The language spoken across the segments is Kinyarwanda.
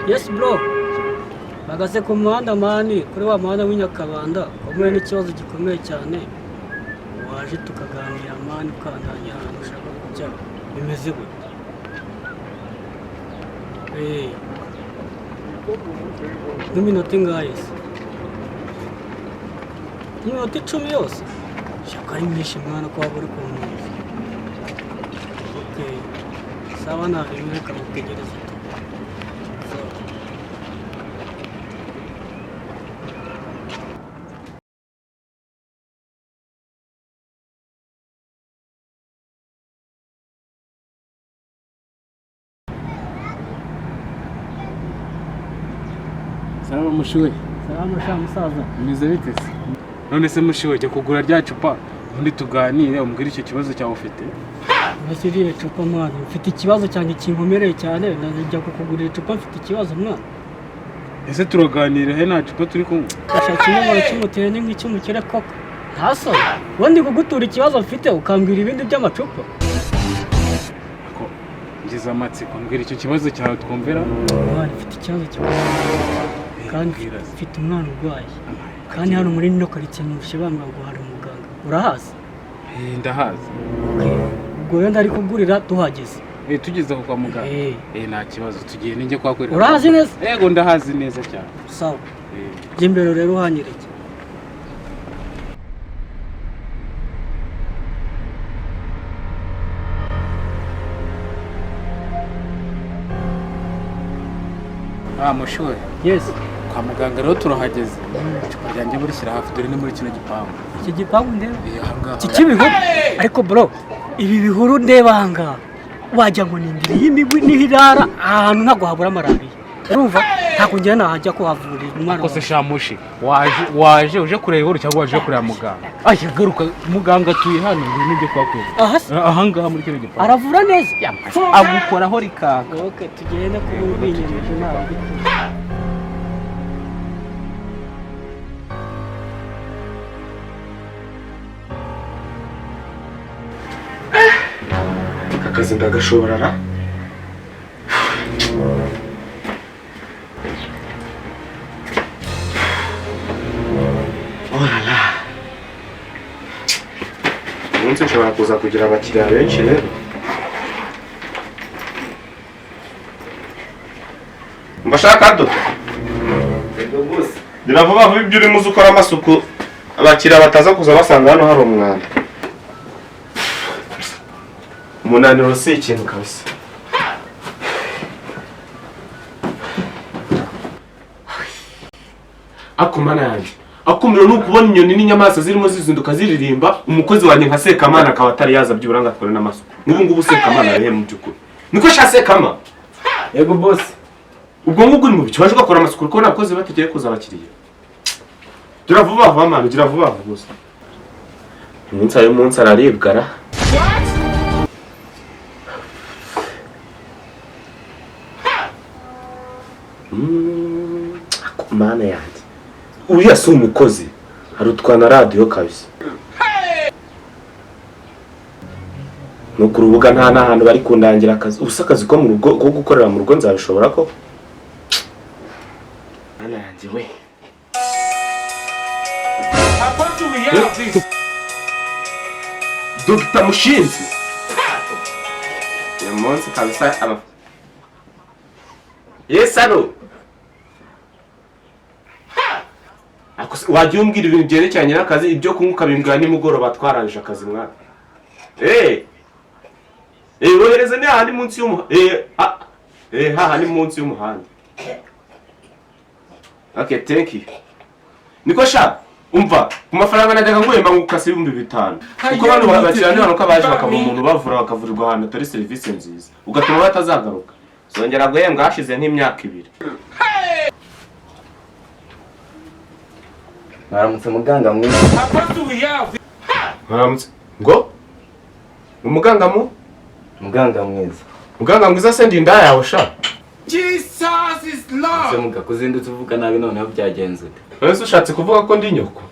Yes bro. Bagase ku muhanda mani kuri wa muhanda w'inyakabanda umwe n'ikibazo gikomeye cyane. Waje tukaganira mani ukandangira ahantu ushaka kujya bimeze gute? N'iminota ingahe se? Iminota 10 yose? Shaka ari myinshi mwana ko waba uri kumwumva. Okay. Sawa na rimwe kamutegereza tu. Salama mushiwe. Salama sha musaza. Meze bite se? None se mushiwe cyo kugura rya cupa undi tuganire umbwira icyo kibazo cyawe ufite. Basiriye cupa mwana mfite ikibazo cyanjye kinkomereye cyane ndajya kukugurira icupa mfite ikibazo mwana. Ese turaganira he nta cupa turi kumwe. Ashaka inyamara cy'umuteye n'ing'icy'umukire koko. Ntaso. Wondi kugutura ikibazo mfite ukambwira ibindi by'amacupa. Ko ngize amatsiko mbwira icyo kibazo cyawe twumvira. Mwana mfite ikibazo kandi mfite umwana urwaye. Kandi hano muri no karitsiye mushe bambwa ngo hari umuganga. Urahazi? Ndahazi. Ubwo yenda ari kugurira tuhageze. Tugeze kwa muganga. Nta kibazo tugiye ninjye kwakwera. Urahazi neza? Yego ndahazi neza cyane. Sawa. Jimbero rero hanyereke. Mushiwe. Yes. Kwa muganga rero turahageze. Icupa ryanjye burishyira hafi dore ni muri kino gipangu. Iki gipangu ndeba? Ahangaha. Iki kibihuru? Ariko bro, ibi bihuru ndeba ahangaha. Wajya ngo nindiri y'imigwi n'ihirara ahantu ntago habura malariya. Urumva? Ntago njye nahajya kuhavurira umwana. Kose shamushi. Waje uje kureba ihuru cyangwa waje kureba muganga. Aya garuka muganga tuyi hano ngo nibyo kwakwera. Ahangaha muri kino gipangu. Aravura neza. Agukoraho rikaka. Okay, tugende kubinyemeje ntabwo. Akazi ndagashobora ra orala umunsi nshobora kuza kugira abakiriya benshi rero mbashaka dodo biravuga vuba ibyo urimo ukora amasuku abakiriya bataza kuza basanga hano hari umwanda umunaniro si ikintu kabisa akumana yanjye akumiro n'ukubona inyoni n'inyamaswa zirimo zizinduka ziririmba umukozi wanjye nka Sekamana akaba atari yaza by'uburanga akora n'amasuku n'ubu ngubu Sekamana arihe mu by'ukuri niko sha Sekama Yego boss ubwo ngubwo uri mu bicu baje gukora amasuku ko nakoze bategeye kuza abakiriya gira vuba vuba mama gira vuba vuba umunsi ayo munsi araribwara mana yanjye uriya si umukozi arutwa na radiyo kabisa no ku rubuga nta n'ahantu bari kundangira akazi ubusa akazi ko mu rugo ko gukorera mu rugo nzabishobora ko mana yanjye we Dr. Mushinzi uyu munsi kabisa aba yesano wajya umbwira ibintu byerekeranye n'akazi ibyo kunywa ukabimbwira nimugoroba twarangije akazi mwana wohereze ni hahandi munsi y'umuhanda hahandi munsi y'umuhanda okay thank you niko sha umva ku mafaranga najyaga nguhemba ngukase 5,000 kuko abantu bakirana hano ko baje bakava umuntu bavura bakavurirwa ahantu atari service nziza ugatuma batazagaruka zongera guhembwa hashize nk'imyaka 2 Mwaramutse muganga mwiza. Mwaramutse. Ngo? Umuganga mu? Muganga mwiza. Muganga mwiza sendi nda yawe sha. Jesus is Lord. Se muga kuzindutse uvuga nabi none byagenze ute? Wese ushatse kuvuga ko ndi nyoko.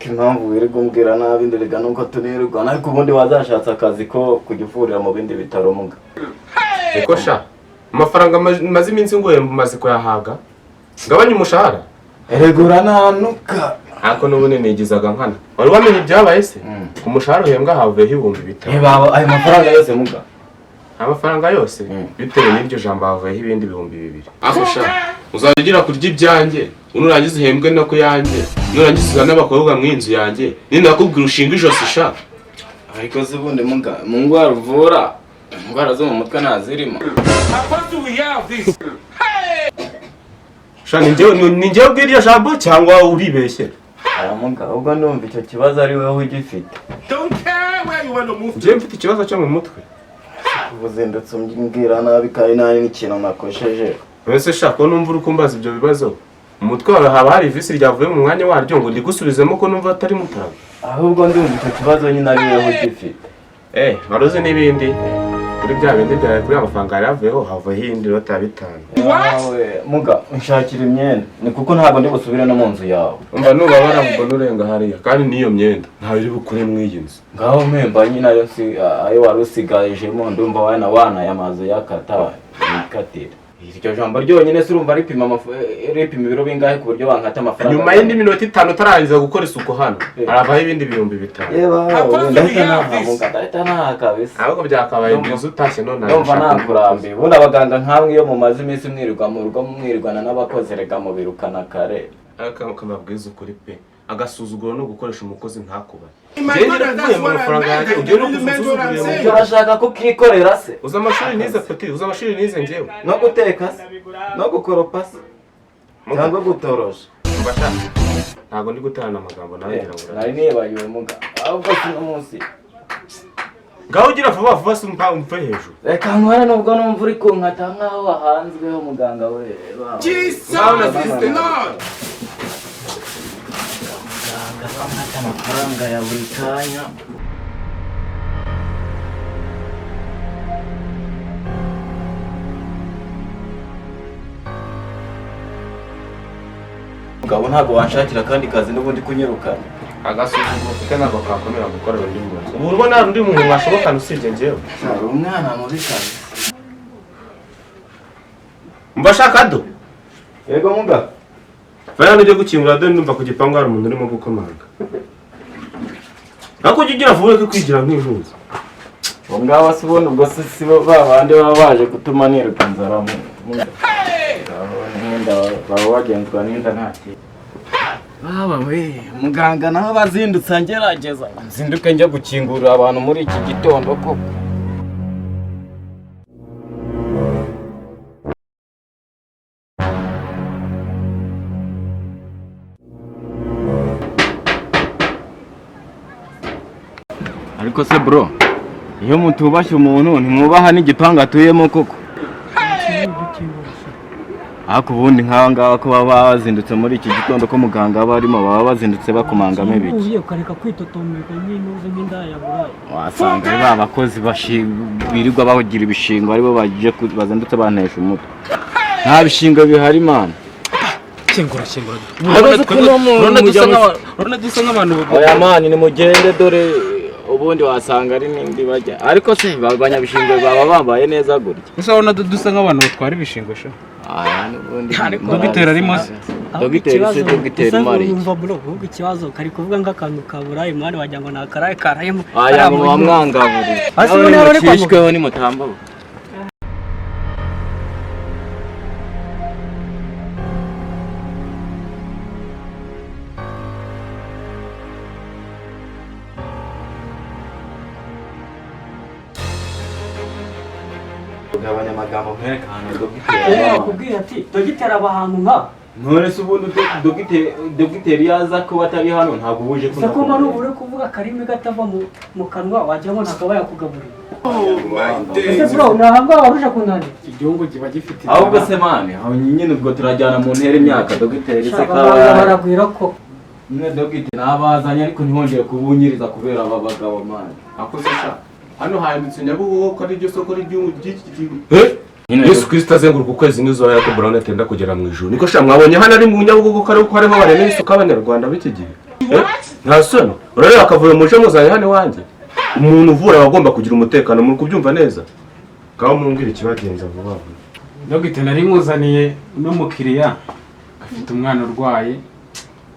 impamvu wirirwa umbwira nabi nderega nuko tunirirwana ariko ubundi wazashatse akazi ko kujya mu bindi bitaro muga. Eko sha amafaranga maze iminsi nguye mumaze kuyahaga ngabanye umushahara Eregura nanuka ako nubone nigizaga nkana wari wamenye ibyabaye se ku mushahara uhembwa havuyeho ibihumbi bitanu baba ayo mafaranga yose muga amafaranga yose bitewe n'iryo jambo havuyeho ibindi bihumbi 2 ako sha uzagira kurya ibyanjye unurangiza uhembwe no kuyanjye nurangiza n'abakobwa mwinzu yanjye ninakubwira ushinga ijosi sha ariko zibundi muga mu ngwara uvura ingwara zo mu mutwe nazirimo. Sha ninjye ubwiriye jambo cyangwa uribeshye muga ubwo ndumva icyo kibazo ari wewe ugifite. Njye mfite ikibazo cyo mu mutwe ubuzindutse umbwira nabi kandi nani n'ikintu nakosheje. Wese sha ko numva urukumbaza ibyo bibazo umutwe wawe haba hari visi ryavuye mu mwanya waryo ngo ndigusubizemo ko numva atari mutaga ahubwo ndumva icyo kibazo nyine ari wewe ugifite. waruzi n'ibindi kuri bya bindi byawe kuri amafaranga yaravuyeho havuyeho iyindi nota ya 5. Muga unshakira imyenda ni kuko ntabwo ndi busubire no mu nzu yawe. Umva nubabara ngo nurenga hariya kandi niyo myenda ntawe iri bukure mw'iyi nzu. Ngaho mpemba nyine ayo wari usigajemo ndumva wana yamazu yakata ikatira. Iryo jambo ryonyine se urumva ripima ibiro bingahe ku buryo bankata amafaranga. Nyuma y'indi minota 5 utarangiza gukora isuku hano aravaho ibindi bihumbi 5. Ndahita nta kabisa. Ahubwo byakabaye inzu utashye none ndumva nakurambiye. Ubundi abaganga nkamwe iyo mumaze iminsi mwirirwa mu rugo mwirwana n'abakozi rega mu birukana kare. Akamabwiza ukuri pe agasuzuguro no gukoresha umukozi ntakubaye. Njye amafaranga yanjye ugiye no kuzuzugurira urashaka ko kikorera se. Uza amashuri nize peti uza amashuri nize njyewe no guteka se no gukoropa se cyangwa gutorosha. Mbasha ntago ndi guterana amagambo nawe ngira ngo nari nibayiwe muga ahubwo sino munsi ngaho ugira vuba simpa umfe hejuru. Reka nkora nubwo numva uri kunkata nkaho wahanzweho muganga we. Jesus is Lord. Amafaranga ya buri kanya. Mugabo ntabwo wanshakira kandi kazi n'ubundi kunyirukana. Agasuzuguro kuko ntabwo kakomera gukorera undi muntu. Ubu rwo nta rundi muntu washobokana usibye njyewe. Ari umwana mubi cyane. Mbashaka do. Yego muga. Vaya nje gukingura do ndumva ku gipangu hari umuntu urimo gukomanga. Ako ugira vuba ko kwigira nk'impunzi. Ngaba sibone ubwo si bo babandi baba baje gutuma niruka nzara mu. Nenda baba wagenzwa n'inda ntati. Baba we muganga naho bazindutse ngerageza. Nzinduke njya gukingurira abantu muri iki gitondo koko. Ariko se bro, iyo mutubashye umuntu ntimwubaha n'igipangu atuyemo koko. Ako ubundi nk'aba ngaba ko baba bazindutse muri iki gitondo ko muganga barimo baba bazindutse bakomangamo ibiki. Ugiye ukareka kwitotomeka n'intuze nk'indaya burayi. Wasanga ari babakozi birirwa bagira ibishingo aribo baje bazindutse bantesha umutwe. Nta bishingo bihari man. Kingura. Urabona dusa nk'abantu. Oya man ni mugende dore ubundi wasanga ari nindi bajya. Ariko se babanyabishingo baba bambaye neza gutya. Gusa urabona dusa nk'abantu batwara ibishingo sha. Dogiteri arimo se. Dogiteri mari. Umva bro, vuga ikibazo kari kuvuga ng'akantu kaburayi mwana wagira ngo nakaraye karayemo. Aya mu mwangaburi. Asubone ari kwa Kishweho ni mutamba. Gabanya amagambo mperekana dogiteri. Kubwira ati dogiteri abahantu nka. None se ubundi dogiteri yaza ko batari hano ntabwo buje kuza. Sako mari ubure kuvuga karimi gatava mu kanwa wagira ngo ntakaba yakugaburira. Ese bro nahanga waruje kunani. Igihungu kiba gifite. Ahubwo se mane, aho nyine ubwo turajyana mu ntera imyaka dogiteri se ka. Baragwira ko. Mwe dogiteri nabazanye ariko ntihongeye kubunyiriza kubera aba bagabo mane. Akoze sha. Hano handitse Nyabugogo ko ari ryo soko ry'igihugu ry'iki. Yesu Kristo azenguruka ukwezi n'izuba yakubura natenda kugera mu ijuru. Niko sha mwabonye hano ari mu Nyabugogo ko ariho barene isoko abanyarwanda b'iki gihe. nta soni urareba akavuye muje muzanye hano iwanjye umuntu uvura aba agomba kugira umutekano muri kubyumva neza ngaho mumbwira ikibagenza vuba vuba. Dogite nari nkuzaniye n'umukiriya afite umwana urwaye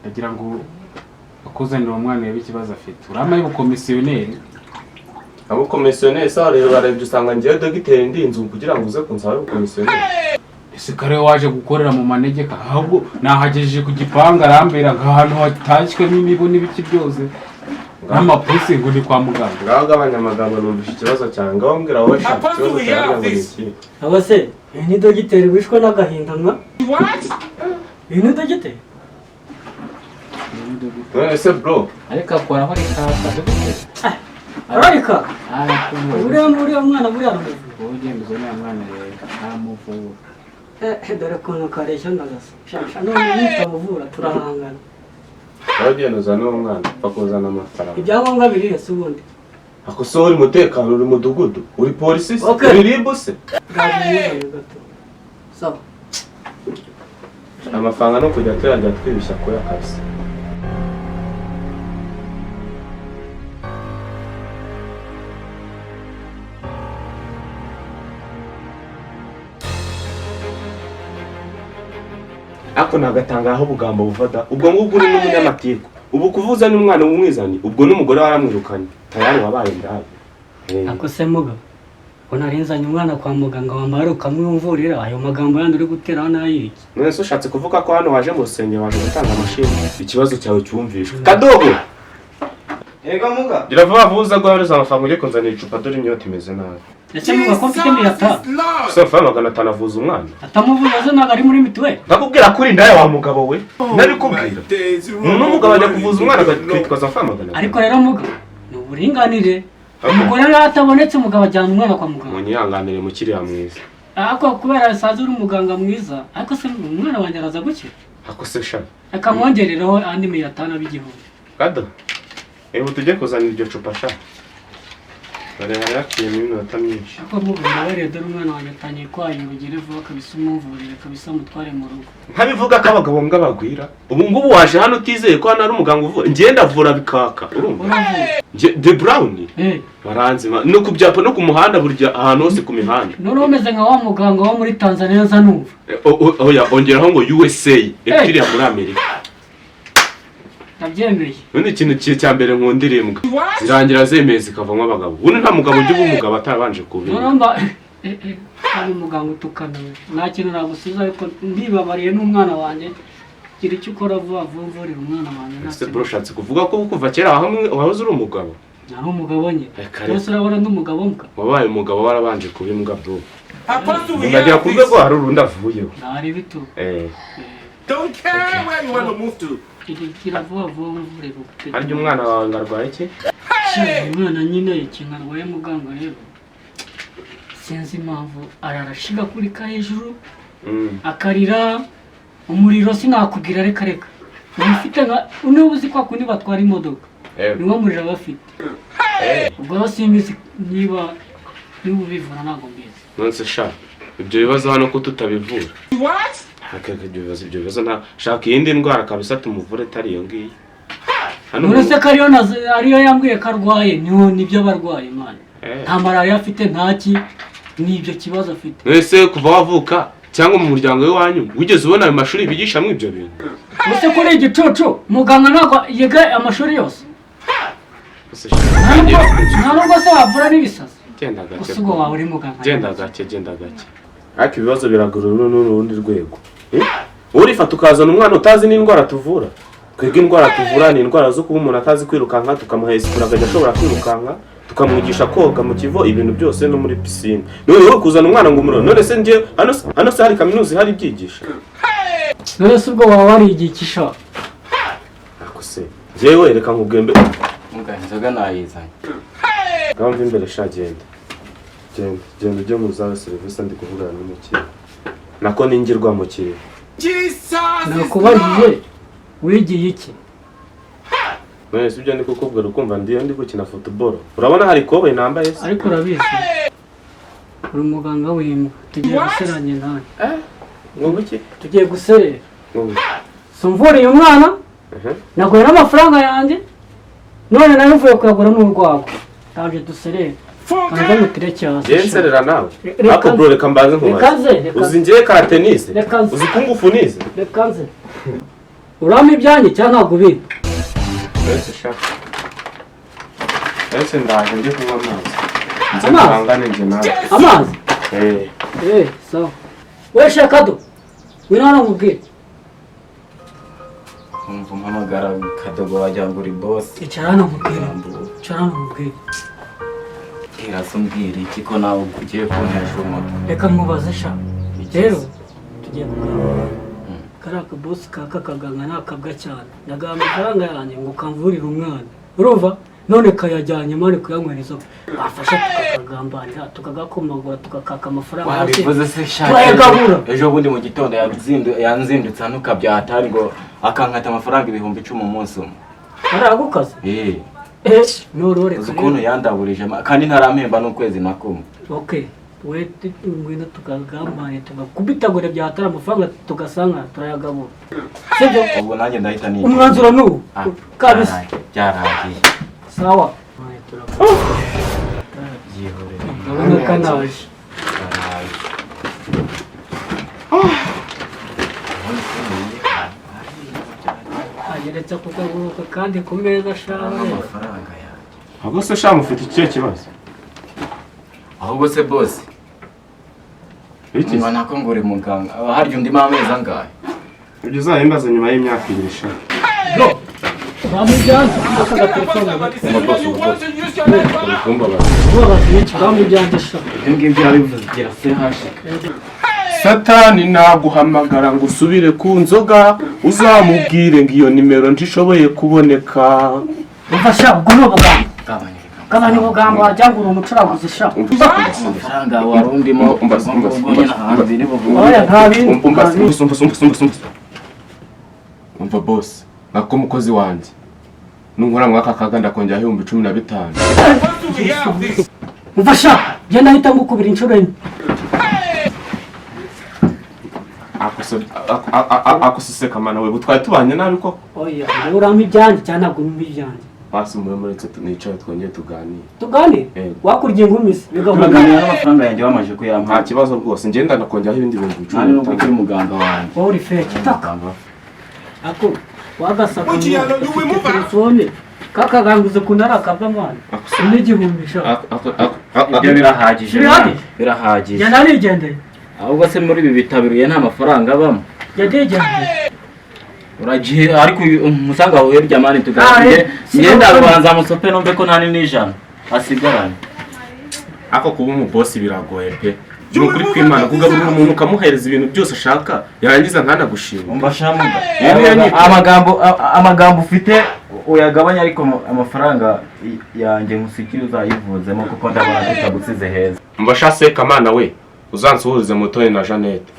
ndagira ngo akuzanire uwo mwana yaba ikibazo afite urama y'ubukomisiyoneri. Abo komisiyoneri sawa rero barebye usanga ngiye dogiteri ndi inzu kugira ngo uze kunsaba ubukomisiyoneri. Ese kare waje gukorera mu manegeka ahubwo nahagejeje ku gipanga arambera ahantu hatashywe n'imibu n'ibiki byose n'amapusi ngo ni kwa muganga. Ngaho abanyamagambo numvise ikibazo cyane ngaho mbwira wowe shaka ikibazo cyane ngo iki. aba se ni dogiteri wishwe n'agahinda nka ni dogiteri Ese bro ariko akora aho rikaka dogiteri ararika uriya mwana buriya aramuvuye ugenda uzana mwana rero ntamuvura. dore ukuntu kareshya ndagasa shasha none nitamuvura turahangana. Wagenda uzana uwo mwana bakuzana amafaranga. Ibyangombwa birihe se ubundi? Ako so uri mutekano uri mudugudu uri polisi se Okay. uri ribu se Bwagiye gato. Sawa. amafaranga no kujya tuyajya twibishya ko yakase. Ako nagatangaho ubugambo buvada ubwo ngubwo uri n'umunyamatiku ubu kuvuza n'umwana w'umwizani ubwo n'umugore waramwirukanye tayari wabaye ndaye. Ako se muga unarinzanye umwana kwa muganga wamara ukamwumvurira ayo magambo yandi uri gutera hano ayiki. None se ushatse kuvuga ko hano waje mu rusengero waje gutanga amashini ikibazo cyawe cyumvishwe. Kadogo Ega muga. gira vuba vuza guharuza amafaranga ujye kunzanira icupa dore inyota imeze nabi. Ese muga ko mfite miyata Gusa amafaranga 500 avuza umwana atamuvuza naga ari muri mituweli. ndakubwira kuri ndaye wa mugabo we nabikubwira n'umugabo ajya kuvuza umwana akitwaza amafaranga 500. Ariko rero muga ni uburinganire umugore rero atabonetse umugabo ajyana umwana kwa muganga. munyihanganire mukiriya mwiza. Ako kubera asaza uri umuganga mwiza ariko se umwana wanjye araza gukira Ako se sha akamwongerereho andi miyata n'abigihumbi. Kado ebu tujye kuzanira iryo cupa sha dore hari hakiyemo iminota myinshi. Ako muga nawe dore umwana wanjye atangiye kwayura ugire vuba kabisa umuvurire kabisa mutware mu rugo. nkabivuga ko abagabo mbwa bagwira ubu ngubu waje hano utizeye ko hano ari umuganga uvura ngenda avura bikaka urumva The Brown baranzima no kubyapa no ku muhanda burya ahantu hose ku mihanda. None umeze nka wa muganga wo muri Tanzania nza numva. Oya ongeraho ngo USA ekiriya muri Amerika. Ndabyemeye. None ikintu cya mbere nkundira imbwa zirangira zemeze kavamo abagabo ubu nta mugabo ujya umugabo atabanje kubira. Namba ari umuganga utukana nta kintu nagusiza ariko ndibabariye n'umwana wanjye gira icyo ukora vuba vumvurira umwana wanjye. Ese bro shatse kuvuga ko kuva kera hamwe wahoze uri umugabo. Nari umugabo nye. Bose urabona n'umugabo mbwa. Wabaye umugabo warabanje kuba imbwa bro. Ndagira ku rwego hari urundi avuyeho. Nari bitu. Don't care where you want to move to. Gira vuba vumvurira. Harya umwana wawe ngarwaye iki? Umwana nyine ikintu arwaye muganga rero sinzi impamvu ararashiga kuri ka hejuru akarira umuriro sinakubwira reka reka ufite nka une uzi kwa kundi batwara imodoka niwo muriro bafite ubwo simbizi niba ubivura ntabwo mbizi. Nonse sha ibyo bibazo hano ko tutabivura. Ibyo bibazo nta shaka iyindi ndwara kabisa tumuvure tari iyo ngiyo. None se kariyo ariyo yambwiye ko arwaye nibyo abarwaye imana nta malariya afite ntaki nibyo kibazo afite. Wese kuva wavuka cyangwa mu muryango w'iwanyu wigeze ubona ayo mashuri bigishamo ibyo bintu? Ese kuri igicucu muganga ntabwo yiga amashuri yose ntabwo se wavura n'ibisazi. Genda gake gusa ubwo wawe uri muganga. Genda gake ariko ibibazo biragura n'urundi rwego. Urifata ukazana umwana utazi n'indwara tuvura. Twebwe indwara tuvura ni indwara zo kuba umuntu atazi kwirukanka tukamuha esipura akajya ashobora kwirukanka tukamwigisha koga mu kivo ibintu byose no muri pisine. None kuzana umwana ngo umuriro none se nje hano se hari kaminuza hari byigisha. None se ubwo waba warigikisha. Ako se jewe reka nkubwembe Muga inzoga nayizanye. Gamva imbere sha genda ujye mu za serivisi ndi kuvugana n'umukiriya nako ningirwa mu kirere. Nakubariye wigiye iki? None se ibyo ndi kukubwira ukumva ndi gukina football urabona hari kobe nambaye se ariko urabizi uri muganga w'imbwa tugiye guseranya nawe. ngo iki Tugiye guserera ngo sumvuriye umwana naguye n'amafaranga yanjye none nawe uvuye kuyagura n'urwagwa taje duserere kanza mutireke hasi yenserera nawe Reka- ako bro reka mbanze reka nze, nkubaze reka uzi ngiye ka tennis Reka nze. uzi kungufu nize reka nze urama ibyanjye cyangwa ntabwo ubizi ese shaka ese ndaje njye kunywa amazi nze Amazi? ntangane nje nawe amazi eh sawa we shakado wino hano nkubwire Umva umpamagara Kadogo wagira ngo uri boss. icara hano nkubwire icara hano nkubwire Irasa umbwira iki ko nawe ugiye kuntesha umutwe. reka nkubaze sha rero tugiye kuganira kariya kabosi kaka kaganga ni akabwa cyane ndagaha amafaranga yanjye ngo kamvurire umwana urumva none kayajyanye mari kuyanywera bafasha tukakagambanira tukagakomagura tukakaka amafaranga Wabivuze se shaka. turayagabura Ejo bundi mu gitondo yanzindutse hano kabyatari ngo akankata amafaranga 1010 umunsi umwe. aragukaze norore Uzi ukuntu yandaburije kandi ntarampemba n'ukwezi na kumwe. okay we ngwino tukagambanye tugakubitagura byatara amafaranga tugasanga turayagabura sibyo Ubwo nanjye ndahita ni. umwanzuro n'ubu kabisa Byaragiye. sawa Yihore. ndabona kanaje ageretse kugabuka kandi ku meza ashaka Amafaranga yawe. ahubwo se sha mufite ikihe kibazo Ahubwo se boss. iki Niba nako ngo uri muganga. Harya undi amezi angahe? ibyo uzayimbaza nyuma y'imyaka 2 sha bamujyanye akaga telefone kumbabaza ubabaza iki bamujyanye sha Ibyo ngibyo urabivuze gira se hashika. Satani naguhamagara ngo usubire ku nzoga uzamubwire ngo iyo nimero ntishoboye kuboneka umfasha ubwo ni ubugamba gabanya ubugamba wagira ngo uri umucuraguzi sha Amafaranga warundimo oya nta bindi umva boss nako mukozi wanjye nunkora mwaka kaga ndakongera 15,000 umfasha genda ahita ngukubira inshuro enye akoseseka mana we butwaye tubanye nabi koko oya nawe urampa ibyanjye cyangwa ntabwo umpa ibyanjye basi mwe muretse nicaye twongeye tuganire tuganire wakurya ingumi se Uraganira n'amafaranga yanjye wamaje kuyampa. nta kibazo rwose ngenda ndakongeraho ibindi bintu Nani nubwo kuri muganga wanjye. wowe uri feke taka ako wagasaka telefone kakaganguze kunara akabwa mwana n'igihumbi sha Ibyo birahagije. Birahagije? Birahagije. jya nigendeye Ahubwo se muri ibi bitabiriye nta mafaranga abamo. jya nigendeye Uragiye ariko umusanga aho hirya mani tuganire. Ngenda rubanza musope numve ko nta n'ijana asigaranye. ako kuba umubosi biragoye pe nukuri kwimana kugaburira umuntu ukamuhereza ibintu byose ashaka yarangiza ntanagushima Umbashamuga. Amagambo- Amagambo ufite uyagabanya ariko amafaranga yanjye musikiri uzayivuzemo kuko ndabona tutagusize heza. mbasha seka mana we uzansuhurize Mutoni na Jeannette